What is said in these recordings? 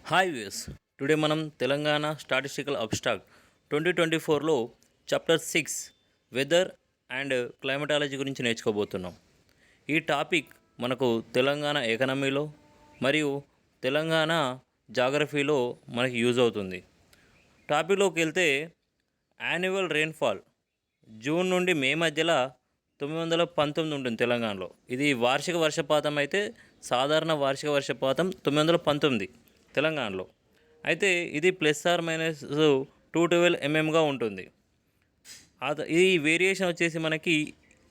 Hi views, today మనం Telangana statistical abstract 2024లో chapter 6 weather and climatology గురించి నేర్చుకోబోతున్నాం. ఈ టాపిక్ మనకు తెలంగాణ ఎకనమీలో మరియు తెలంగాణ జాగ్రఫీలో మనకి యూజ్ అవుతుంది. టాపిక్లోకి వెళ్తే యాన్యువల్ రెయిన్ఫాల్ జూన్ నుండి మే మధ్యలో 919 ఉంటుంది తెలంగాణలో. ఇది వార్షిక వర్షపాతం అయితే సాధారణ వార్షిక వర్షపాతం 919 తెలంగాణలో. అయితే ఇది +/- 212 mm ఉంటుంది. ఈ వేరియేషన్ వచ్చేసి మనకి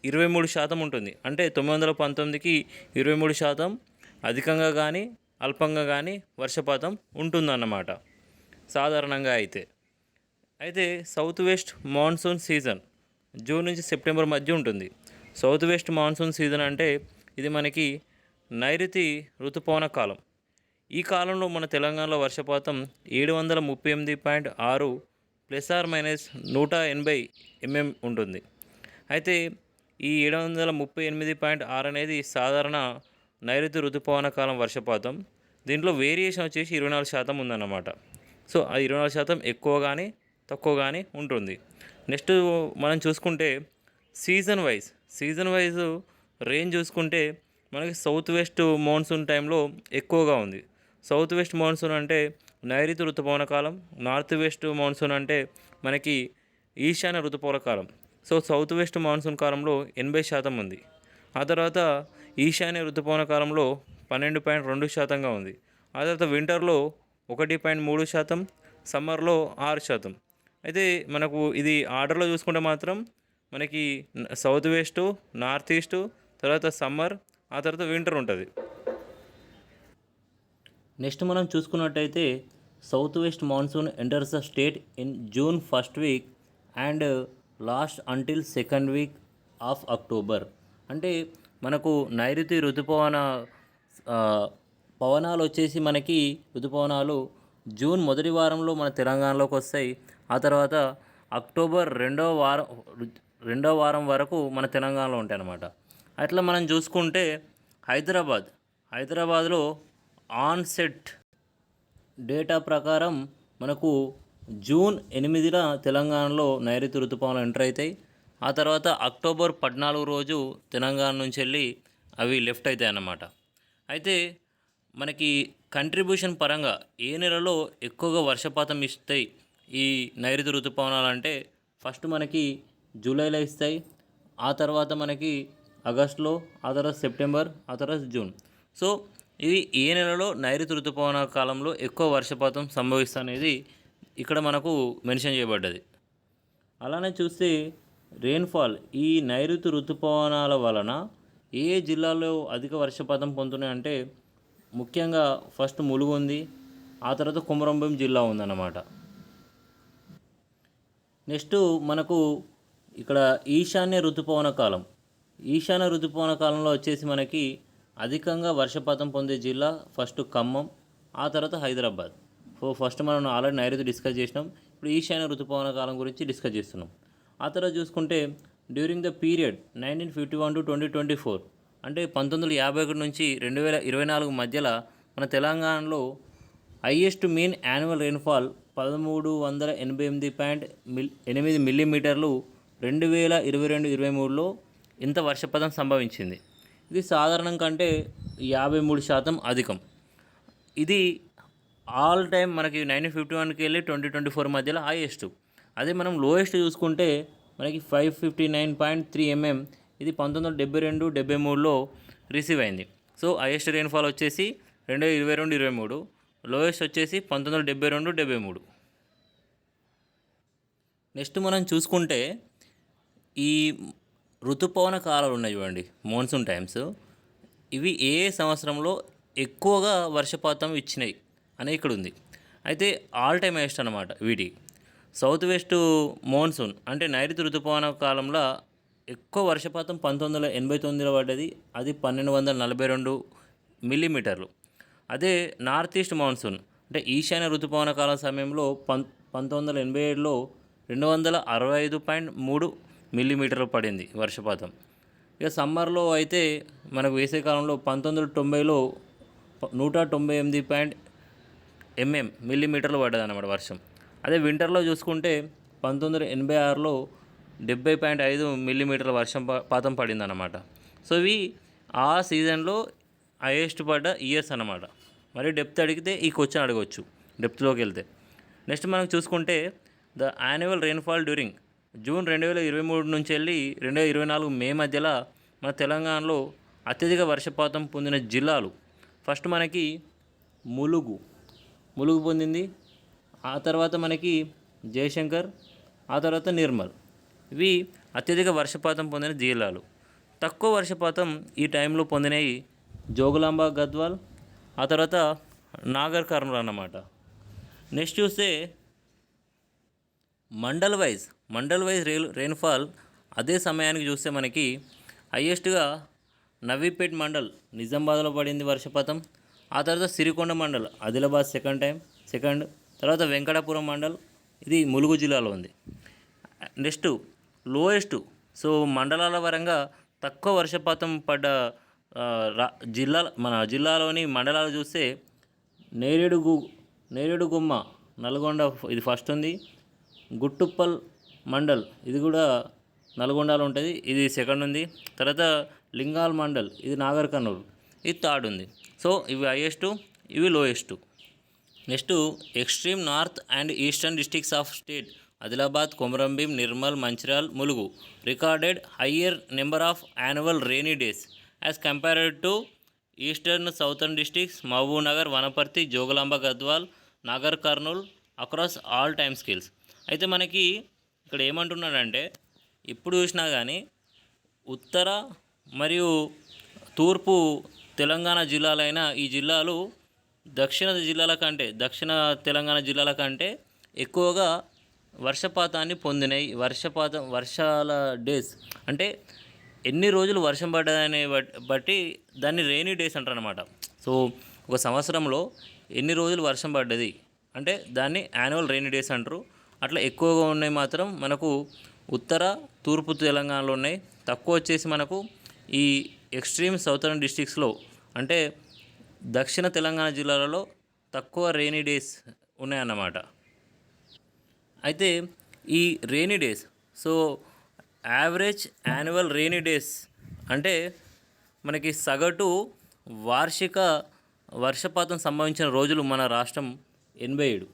23% ఉంటుంది. అంటే 919కి 23% అధికంగా కానీ అల్పంగా కానీ వర్షపాతం ఉంటుందన్నమాట సాధారణంగా. అయితే south west monsoon season June నుంచి సెప్టెంబర్ మధ్య ఉంటుంది. సౌత్ వెస్ట్ మాన్సూన్ సీజన్ అంటే ఇది మనకి నైరుతి ఋతుపవన కాలం. ఈ కాలంలో మన తెలంగాణలో వర్షపాతం 738.6 ±180 mm ఉంటుంది. అయితే ఈ 738.6 అనేది సాధారణ నైరుతి ఋతుపవన కాలం వర్షపాతం. దీంట్లో వేరియేషన్ వచ్చేసి 24% ఉందన్నమాట. సో ఆ 24% ఎక్కువ కానీ తక్కువ కానీ ఉంటుంది. నెక్స్ట్ మనం చూసుకుంటే సీజన్ వైజ్ రేంజ్ చూసుకుంటే మనకి సౌత్ వెస్ట్ మాన్సూన్ టైంలో ఎక్కువగా ఉంది. సౌత్ వెస్ట్ మాన్సూన్ అంటే నైరుతి ఋతుపవన కాలం, నార్త్ వెస్ట్ మాన్సూన్ అంటే మనకి ఈశాన్య ఋతుపవన కాలం. సో సౌత్ వెస్ట్ మాన్సూన్ కాలంలో 80% ఉంది. ఆ తర్వాత ఈశాన్య ఋతుపవన కాలంలో 12.2% ఉంది. ఆ తర్వాత వింటర్లో 1.3%, సమ్మర్లో 6%. అయితే మనకు ఇది ఆర్డర్లో చూసుకుంటే మాత్రం మనకి సౌత్ వెస్ట్, నార్త్ ఈస్ట్, తర్వాత సమ్మర్, ఆ తర్వాత వింటర్ ఉంటుంది. నెక్స్ట్ మనం చూసుకున్నట్టయితే south west monsoon enters the state in June first week and last until second week off October. అంటే మనకు నైరుతి ఋతుపవన పవనాలు వచ్చేసి మనకి ఋతుపవనాలు జూన్ మొదటి వారంలో మన తెలంగాణలోకి వస్తాయి. ఆ తర్వాత అక్టోబర్ రెండో వారం వరకు మన తెలంగాణలో ఉంటాయి అన్నమాట. అట్లా మనం చూసుకుంటే హైదరాబాద్లో ఆన్సెట్ డేటా ప్రకారం మనకు జూన్ 8న తెలంగాణలో నైరుతి ఋతుపవనాలు ఎంటర్ అవుతాయి. ఆ తర్వాత అక్టోబర్ 14 రోజు తెలంగాణ నుంచి వెళ్ళి అవి లెఫ్ట్ అవుతాయి అన్నమాట. అయితే మనకి కంట్రిబ్యూషన్ పరంగా ఏ నెలలో ఎక్కువగా వర్షపాతం ఇస్తాయి ఈ నైరుతి ఋతుపవనాలు అంటే ఫస్ట్ మనకి జూలైలో ఇస్తాయి, ఆ తర్వాత మనకి ఆగస్టులో, ఆ తర్వాత సెప్టెంబర్, ఆ తర్వాత జూన్. సో ఇది ఏ నెలలో నైరుతి ఋతుపవన కాలంలో ఎక్కువ వర్షపాతం సంభవిస్తుంది అనేది ఇక్కడ మనకు మెన్షన్ చేయబడ్డది. అలానే చూస్తే రెయిన్ఫాల్ ఈ నైరుతి ఋతుపవనాల వలన ఏ జిల్లాలో అధిక వర్షపాతం పొందుతున్నాయంటే ముఖ్యంగా ఫస్ట్ ములుగు ఉంది, ఆ తర్వాత కొమరంభీం జిల్లా ఉందన్నమాట. నెక్స్ట్ మనకు ఇక్కడ ఈశాన్య ఋతుపవన కాలంలో వచ్చేసి మనకి అధికంగా వర్షపాతం పొందే జిల్లా ఫస్ట్ ఖమ్మం, ఆ తర్వాత హైదరాబాద్. సో ఫస్ట్ మనం ఆల్రెడీ నైరుతి డిస్కస్ చేసినాం, ఇప్పుడు ఈశాన్య ఋతుపవన కాలం గురించి డిస్కస్ చేస్తున్నాం. ఆ తర్వాత చూసుకుంటే డ్యూరింగ్ ద పీరియడ్ 1951 to 2024 అంటే 1951 నుంచి 2024 మధ్యలో మన తెలంగాణలో హైయెస్ట్ మీన్ యాన్యువల్ రెయిన్ఫాల్ 1388.8 మిల్లీమీటర్లు 2022-23లో ఇంత వర్షపాతం సంభవించింది. ఇది సాధారణం కంటే 53% అధికం. ఇది ఆల్ టైమ్ మనకి 1951కి వెళ్ళి 2024 మధ్యలో హైయెస్ట్. అదే మనం లోయెస్ట్ చూసుకుంటే మనకి 559.3 mm, ఇది 1972-73లో రిసీవ్ అయింది. సో హైయెస్ట్ రెయిన్ఫాల్ వచ్చేసి 2022-23, లోయెస్ట్ వచ్చేసి 1972-73. నెక్స్ట్ మనం చూసుకుంటే ఈ ఋతుపవన కాలాలు ఉన్నాయి చూడండి, మాన్సూన్ టైమ్స్, ఇవి ఏ సంవత్సరంలో ఎక్కువగా వర్షపాతం ఇచ్చినాయి అని ఇక్కడ ఉంది. అయితే ఆల్ టైమ్ హైయెస్ట్ అన్నమాట వీటి. సౌత్ వెస్ట్ మాన్సూన్ అంటే నైరుతి ఋతుపవన కాలంలో ఎక్కువ వర్షపాతం 1989లో పడ్డది, అది 1242 మిల్లీమీటర్లు. అదే నార్త్ ఈస్ట్ మాన్సూన్ అంటే ఈశాన్య ఋతుపవన కాలం సమయంలో 1987లో 265.3 మిల్లీమీటర్లు పడింది వర్షపాతం. ఇక సమ్మర్లో అయితే మనకు వేసవికాలంలో 1990లో 198 మిల్లీమీటర్లు పడ్డది అన్నమాట వర్షం. అదే వింటర్లో చూసుకుంటే 1986లో 70.5 మిల్లీమీటర్ల వర్షపాతం పడిందన్నమాట. సో ఇవి ఆ సీజన్లో హైయెస్ట్ పడ్డ ఇయర్స్ అన్నమాట. మరి డెప్త్ అడిగితే ఈ క్వశ్చన్ అడగవచ్చు డెప్త్లోకి వెళ్తే. నెక్స్ట్ మనం చూసుకుంటే the annual rainfall during June 2023 నుంచి వెళ్ళి 2024 మే మధ్యలో మన తెలంగాణలో అత్యధిక వర్షపాతం పొందిన జిల్లాలు. ఫస్ట్ మనకి ములుగు పొందింది. ఆ తర్వాత మనకి జయశంకర్, ఆ తర్వాత నిర్మల్. ఇవి అత్యధిక వర్షపాతం పొందిన జిల్లాలు. తక్కువ వర్షపాతం ఈ టైంలో పొందినవి జోగులాంబ, గద్వాల్, ఆ తర్వాత నాగర్ కర్నూల్ అన్నమాట. నెక్స్ట్ చూస్తే మండల్ వైజ్ రెయిన్ఫాల్ అదే సమయానికి చూస్తే మనకి హయ్యెస్ట్గా నవీపేట్ మండల్ నిజామాబాద్లో పడింది వర్షపాతం. ఆ తర్వాత సిరికొండ మండల్ ఆదిలాబాద్ సెకండ్. తర్వాత వెంకటాపురం మండల్ ఇది ములుగు జిల్లాలో ఉంది. నెక్స్ట్ లోయెస్ట్, సో మండలాల పరంగా తక్కువ వర్షపాతం పడ్డ మన జిల్లాలోని మండలాలు చూస్తే నేరేడుగుమ్మ నల్గొండ ఇది ఫస్ట్ ఉంది. గుట్టుప్పల్ మండల్ ఇది కూడా నల్గొండలో ఉంటుంది, ఇది సెకండ్ ఉంది. తర్వాత లింగాల్ మండల్ ఇది నాగర్ కర్నూల్ ఇది థర్డ్ ఉంది. సో ఇవి హైయెస్ట్, ఇవి lowest. Next extreme north and eastern districts of state Adilabad, Komaram Bheem, Nirmal, Mancherial, Mulugu recorded higher number of annual rainy days as compared to eastern southern districts Mahabubnagar, Wanaparthy, Jogulamba, Gadwal, Nagarkurnool across all time scales. అయితే మనకి ఇక్కడ ఏమంటున్నాడంటే ఇప్పుడు చూసినా కానీ ఉత్తర మరియు తూర్పు తెలంగాణ జిల్లాలైన ఈ జిల్లాలు దక్షిణ తెలంగాణ జిల్లాల కంటే ఎక్కువగా వర్షపాతాన్ని పొందినాయి. వర్షాల డేస్ అంటే ఎన్ని రోజులు వర్షం పడ్డదనే బట్టి దాన్ని రెయినీ డేస్ అంటారు అనమాట. సో ఒక సంవత్సరంలో ఎన్ని రోజులు వర్షం పడ్డది అంటే దాన్ని యాన్యువల్ రెయినీ డేస్ అంటారు. అట్లా ఎక్కువగా ఉన్నాయి మాత్రం మనకు ఉత్తర తూర్పు తెలంగాణలో ఉన్నాయి. తక్కువ వచ్చేసి మనకు ఈ ఎక్స్ట్రీమ్ సౌతర్న్ డిస్ట్రిక్ట్స్లో అంటే దక్షిణ తెలంగాణ జిల్లాలలో తక్కువ రెయినీ డేస్ ఉన్నాయన్నమాట. అయితే ఈ rainy days, so average annual rainy days అంటే మనకి సగటు వార్షిక వర్షపాతం సంభవించిన రోజులు మన రాష్ట్రం 87.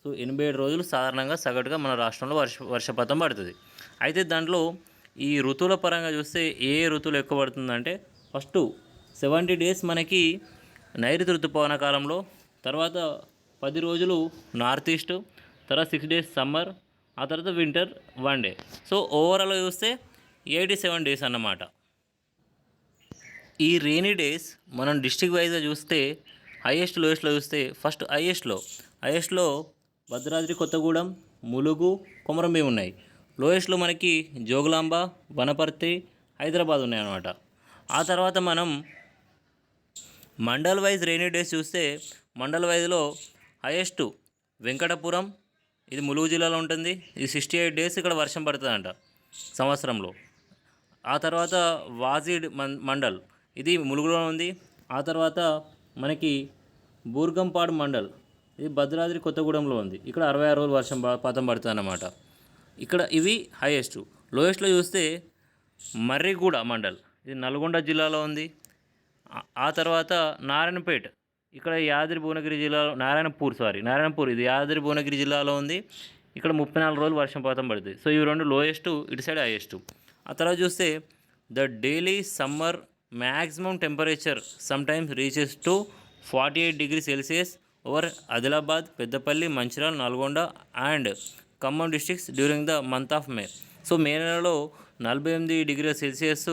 సో 87 రోజులు సాధారణంగా సగటుగా మన రాష్ట్రంలో వర్షపాతం పడుతుంది. అయితే దాంట్లో ఈ ఋతువుల పరంగా చూస్తే ఏ ఋతువులు ఎక్కువ పడుతుందంటే ఫస్ట్ 70 డేస్ మనకి నైరుతి ఋతుపవన కాలంలో, తర్వాత 10 రోజులు నార్త్ ఈస్ట్, తర్వాత 6 డేస్ సమ్మర్, ఆ తర్వాత వింటర్ 1 డే. సో ఓవరాల్గా చూస్తే 87 డేస్ అన్నమాట. ఈ రెయినీ డేస్ మనం డిస్ట్రిక్ట్ వైజ్గా చూస్తే హైయెస్ట్ లోయెస్ట్లో చూస్తే ఫస్ట్ హైయెస్ట్లో భద్రాద్రి కొత్తగూడెం, ములుగు, కొమరంభీం ఉన్నాయి. లోయెస్ట్లో మనకి జోగులాంబ, వనపర్తి, హైదరాబాద్ ఉన్నాయి అన్నమాట. ఆ తర్వాత మనం మండల్ వైజ్ రెయినీ డేస్ చూస్తే మండల్ వైజ్లో హైయెస్ట్ వెంకటపురం ఇది ములుగు జిల్లాలో ఉంటుంది. ఇది 68 డేస్ ఇక్కడ వర్షం పడుతుందంట సంవత్సరంలో. ఆ తర్వాత వాజీడ్ మండల్ ఇది ములుగులో ఉంది. ఆ తర్వాత మనకి బూర్గంపాడు మండల్ ఇది భద్రాద్రి కొత్తగూడెంలో ఉంది. ఇక్కడ 66 రోజులు వర్షపాతం పడుతుంది అన్నమాట. ఇక్కడ ఇవి హైయెస్ట్. లోయెస్ట్లో చూస్తే మర్రిగూడ మండల్ ఇది నల్గొండ జిల్లాలో ఉంది. ఆ తర్వాత నారాయణపేట్ ఇక్కడ నారాయణపూర్ ఇది యాదాద్రి భువనగిరి జిల్లాలో ఉంది. ఇక్కడ 34 రోజులు వర్షపాతం పడుతుంది. సో ఇవి రెండు లోయెస్ట్, ఇటు సైడ్ హైయెస్ట్. ఆ తర్వాత చూస్తే the daily summer maximum temperature sometimes reaches to 48 degrees Celsius over Adilabad, Peddapalli, Mancherial, Nalgonda and Khammam districts during the month of May. So May నెలలో 48 degrees Celsius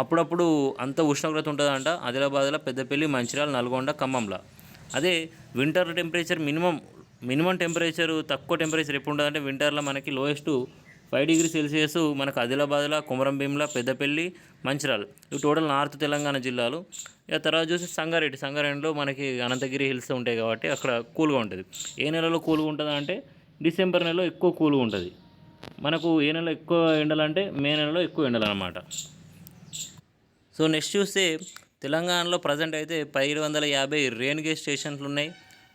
అప్పుడప్పుడు అంత ఉష్ణోగ్రత ఉంటుందంట ఆదిలాబాద్లో, పెద్దపల్లి, మంచిర్యాల, నల్గొండ, ఖమ్మంలో. అదే వింటర్ టెంపరేచర్ మినిమం టెంపరేచర్ తక్కువ టెంపరేచర్ ఎప్పుడు ఉంటుందంటే వింటర్లో మనకి లోయెస్ట్ 5 degrees Celsius మనకు ఆదిలాబాద్లో, కొమరంభీంలో, పెద్దపల్లి, మంచిర్యాల ఇవి టోటల్ నార్త్ తెలంగాణ జిల్లాలు. ఇక తర్వాత చూసి సంగారెడ్డిలో మనకి అనంతగిరి హిల్స్ ఉంటాయి కాబట్టి అక్కడ కూల్గా ఉంటుంది. ఏ నెలలో కూల్గా ఉంటుంది అంటే డిసెంబర్ నెలలో ఎక్కువ కూల్గా ఉంటుంది. మనకు ఏ నెలలో ఎక్కువ ఎండలు అంటే మే నెలలో ఎక్కువ ఎండలు అన్నమాట. సో నెక్స్ట్ చూస్తే తెలంగాణలో ప్రజెంట్ అయితే 1750 రెయిన్ గేజ్ స్టేషన్లు ఉన్నాయి.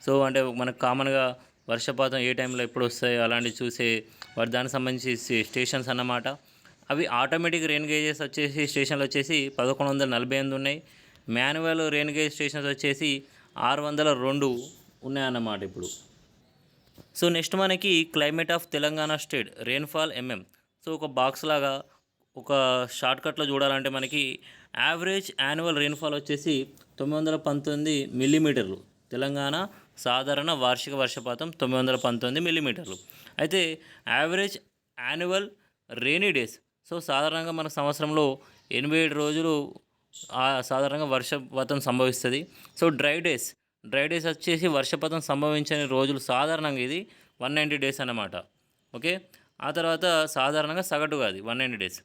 సో అంటే మనకు కామన్గా వర్షపాతం ఏ టైంలో ఎప్పుడు వస్తాయో అలాంటివి చూసే దానికి సంబంధించి స్టేషన్స్ అన్నమాట. అవి ఆటోమేటిక్ రెయిన్ గేజెస్ వచ్చేసి స్టేషన్లు వచ్చేసి 1148 ఉన్నాయి. మాన్యువల్ రెయిన్ గేజ్ స్టేషన్స్ వచ్చేసి 602 ఉన్నాయన్నమాట ఇప్పుడు. సో నెక్స్ట్ మనకి climate of Telangana state rainfall so ఒక బాక్స్ లాగా ఒక షార్ట్కట్లో చూడాలంటే మనకి యావరేజ్ యాన్యువల్ రెయిన్ఫాల్ వచ్చేసి 919 మిల్లీమీటర్లు. తెలంగాణ సాధారణ వార్షిక వర్షపాతం 919 మిల్లీమీటర్లు. అయితే average annual rainy days, so సాధారణంగా మన సంవత్సరంలో 87 రోజులు సాధారణంగా వర్షపాతం సంభవిస్తుంది. సో డ్రై డేస్ వచ్చేసి వర్షపాతం సంభవించని రోజులు సాధారణంగా ఇది 190 డేస్ అన్నమాట. ఓకే, ఆ తర్వాత సాధారణంగా సగటుగా అది 190 days.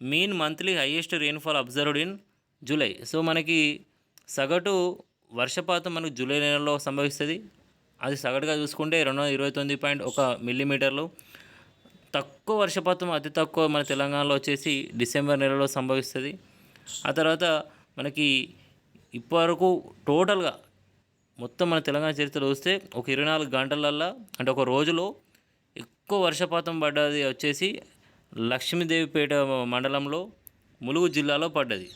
Mean monthly highest rainfall observed in July. So మనకి సగటు వర్షపాతం మనకు జూలై నెలలో సంభవిస్తుంది. అది సగటుగా చూసుకుంటే 229.1 మిల్లీమీటర్లు. తక్కువ వర్షపాతం అతి తక్కువ మన తెలంగాణలో వచ్చేసి డిసెంబర్ నెలలో సంభవిస్తుంది. ఆ తర్వాత మనకి ఇప్పటివరకు టోటల్గా మొత్తం మన తెలంగాణ చరిత్ర చూస్తే ఒక 24 గంటలల్లో అంటే ఒక రోజులో ఎక్కువ వర్షపాతం పడ్డది వచ్చేసి లక్ష్మీదేవిపేట మండలంలో ములుగు జిల్లాలో పడ్డది.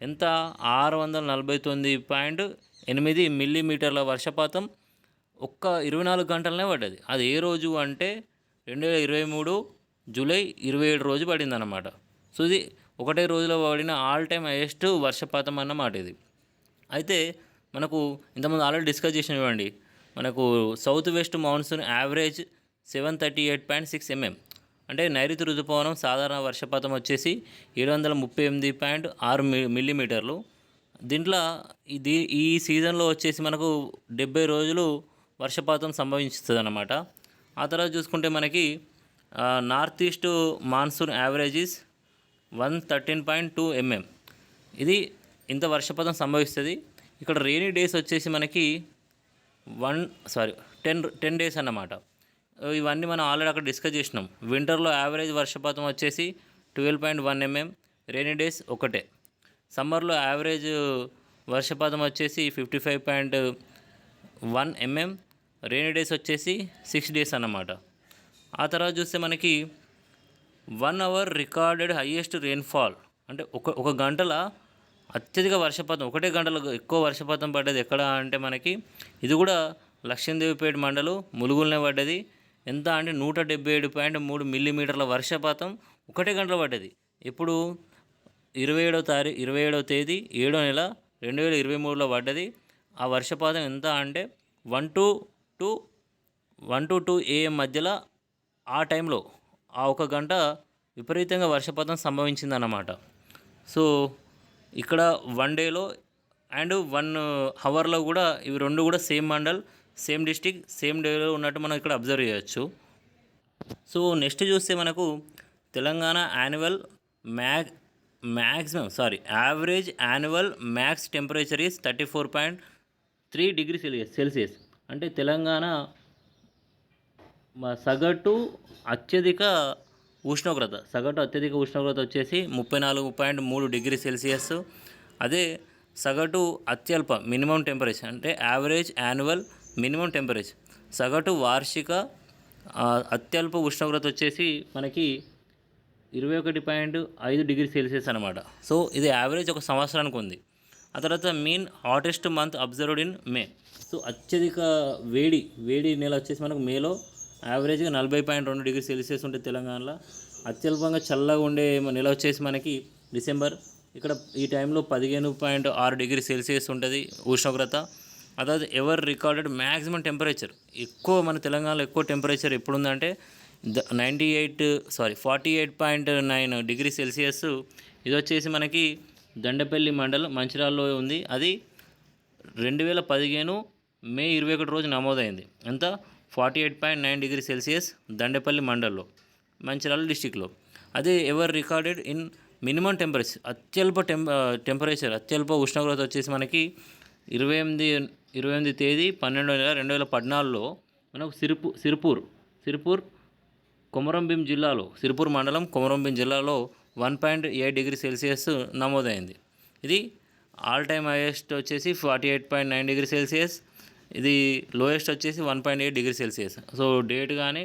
ఎంత? 649.8 మిల్లీమీటర్ల వర్షపాతం ఒక్క 24 గంటలనే పడ్డది. అది ఏ రోజు అంటే 2023 జూలై 27 రోజు పడిందన్నమాట. సో ఇది ఒకటే రోజులో పడిన ఆల్ టైమ్ హైయెస్ట్ వర్షపాతం అన్నమాట ఇది. అయితే మనకు ఇంతకుముందు ఆల్రెడీ డిస్కస్ చేసిన ఇవ్వండి, మనకు సౌత్ వెస్ట్ మాన్సూన్ యావరేజ్ 738.6 అంటే నైరుతి ఋతుపవనం సాధారణ వర్షపాతం వచ్చేసి 738.6 మిల్లీమీటర్లు. దీంట్లో ఈ సీజన్లో వచ్చేసి మనకు 70 రోజులు వర్షపాతం సంభవిస్తుంది అన్నమాట. ఆ తర్వాత చూసుకుంటే మనకి north east monsoon average is 113.2 ఇది ఇంత వర్షపాతం సంభవిస్తుంది. ఇక్కడ రెయినీ డేస్ వచ్చేసి మనకి 10 డేస్ అన్నమాట. ఇవన్నీ మనం ఆల్రెడీ అక్కడ డిస్కస్ చేసినాం. వింటర్లో యావరేజ్ వర్షపాతం వచ్చేసి 12.1 రెయినీ డేస్ ఒకటే. సమ్మర్లో యావరేజ్ వర్షపాతం వచ్చేసి 55.1 రెయినీ డేస్ వచ్చేసి 6 డేస్ అన్నమాట. ఆ తర్వాత చూస్తే మనకి 1 అవర్ రికార్డెడ్ హైయెస్ట్ రెయిన్ఫాల్ అంటే ఒక గంటల అత్యధిక వర్షపాతం, ఒకటే గంటలో ఎక్కువ వర్షపాతం పడ్డది ఎక్కడ అంటే మనకి ఇది కూడా లక్ష్మీదేవిపేట మండలం ములుగులనే పడ్డది. ఎంత అంటే 177.3 మిల్లీమీటర్ల వర్షపాతం ఒకటే గంటలో పడ్డది. ఇప్పుడు 27వ తేదీ 7వ నెల 2023లో పడ్డది. ఆ వర్షపాతం ఎంత అంటే 1 to 2 AM మధ్యలో ఆ టైంలో ఆ ఒక గంట విపరీతంగా వర్షపాతం సంభవించిందన్నమాట. సో ఇక్కడ 1 డేలో అండ్ 1 అవర్లో కూడా ఇవి రెండు కూడా same mandal, same district, same డేలో ఉన్నట్టు మనం ఇక్కడ అబ్జర్వ్ చేయొచ్చు. సో నెక్స్ట్ చూస్తే మనకు Telangana average annual max temperature is 34.3 degree Celsius. అంటే తెలంగాణ సగటు అత్యధిక ఉష్ణోగ్రత వచ్చేసి 34.3 డిగ్రీ సెల్సియస్. అదే సగటు అత్యల్ప మినిమం టెంపరేచర్ అంటే యావరేజ్ యాన్యువల్ మినిమం టెంపరేచర్, సగటు వార్షిక అత్యల్ప ఉష్ణోగ్రత వచ్చేసి మనకి 21.5 డిగ్రీ సెల్సియస్ అనమాట. సో ఇది యావరేజ్ ఒక సంవత్సరానికి ఉంది. ఆ తర్వాత mean hottest month observed in May. So అత్యధిక వేడి నెల వచ్చేసి మనకు మేలో యావరేజ్గా 40.2 డిగ్రీ సెల్సియస్ ఉంటుంది తెలంగాణలో. అత్యల్పంగా చల్లగా ఉండే నెల వచ్చేసి మనకి డిసెంబర్. ఇక్కడ ఈ టైంలో 15.6 డిగ్రీ సెల్సియస్ ఉంటుంది ఉష్ణోగ్రత. అதாவது ఎవర్ రికార్డెడ్ మ్యాక్సిమం టెంపరేచర్ ఎక్కువ మన తెలంగాణలో ఎక్కువ టెంపరేచర్ ఎప్పుడుందంటే 48.9 డిగ్రీ సెల్సియస్. ఇది వచ్చేసి మనకి దండపల్లి మండలం మంచిర్యాలలో ఉంది. అది 2015 మే 21 రోజు నమోదైంది. ఎంత? 48.9 డిగ్రీ సెల్సియస్ దండపల్లి మండల్లో మంచిర్యాల డిస్టిక్లో. అదే ever recorded in minimum temperature అత్యల్ప ఉష్ణోగ్రత వచ్చేసి మనకి 28 తేదీ 12వ నెల 2014లో మనకు సిరిపూర్ కొమరంభీం జిల్లాలో, సిరిపూర్ మండలం కొమరంభీం జిల్లాలో 1.8 డిగ్రీ సెల్సియస్ నమోదైంది. ఇది ఆల్ టైమ్ హైయెస్ట్ వచ్చేసి 48.9 డిగ్రీ సెల్సియస్. ఇది లోయెస్ట్ వచ్చేసి 1.8 డిగ్రీ సెల్సియస్. సో డేట్ కానీ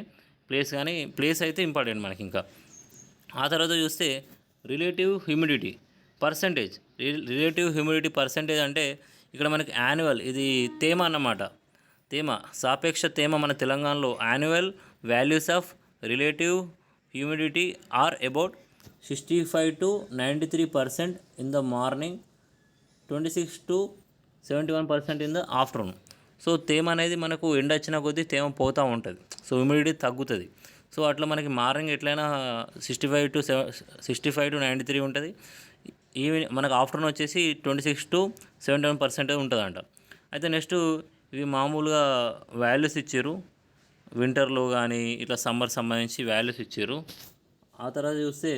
ప్లేస్ అయితే ఇంపార్టెంట్ మనకి. ఇంకా ఆ తర్వాత చూస్తే relative humidity percentage. Relative humidity percentage అంటే ఇక్కడ మనకి యాన్యువల్, ఇది తేమ అన్నమాట. సాపేక్ష తేమ మన తెలంగాణలో annual values of relative humidity are about 65 to 93% in the morning, 26 to 71% in the afternoon. So తేమ అనేది మనకు ఎండ వచ్చిన కొద్దీ తేమ పోతూ ఉంటుంది, సో హ్యూమిడిటీ తగ్గుతుంది. సో అట్లా మనకి మార్నింగ్ ఎట్లయినా 65 to 93 ఉంటుంది. ఈవినింగ్ మనకు ఆఫ్టర్నూన్ వచ్చేసి 26 to 71% ఉంటుందంట. అయితే నెక్స్ట్ ఇవి మామూలుగా వాల్యూస్ ఇచ్చారు, వింటర్లో కానీ ఇట్లా సమ్మర్ సంబంధించి వాల్యూస్ ఇచ్చారు. ఆ తర్వాత చూస్తే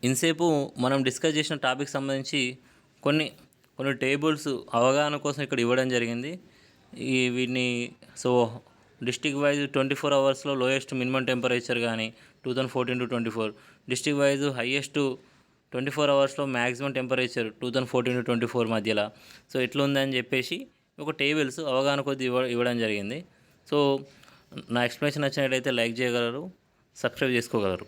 ఇంతసేపు మనం డిస్కస్ చేసిన టాపిక్ సంబంధించి కొన్ని టేబుల్స్ అవగాహన కోసం ఇక్కడ ఇవ్వడం జరిగింది. వీటిని సో డిస్టిక్ వైజ్ 24 అవర్స్లో లోయెస్ట్ మినిమం టెంపరేచర్ కానీ 2014 to 24, డిస్టిక్ వైజ్ హైయెస్ట్ 24 అవర్స్లో మ్యాక్సిమం టెంపరేచర్ 2014 to 24 మధ్యలో. సో ఎట్లా ఉందని చెప్పేసి ఒక టేబుల్స్ అవగాహన కొద్ది ఇవ్వడం జరిగింది. సో నా ఎక్స్ప్లెనేషన్ నచ్చినట్లయితే లైక్ చేయగలరు, సబ్స్క్రైబ్ చేసుకోగలరు.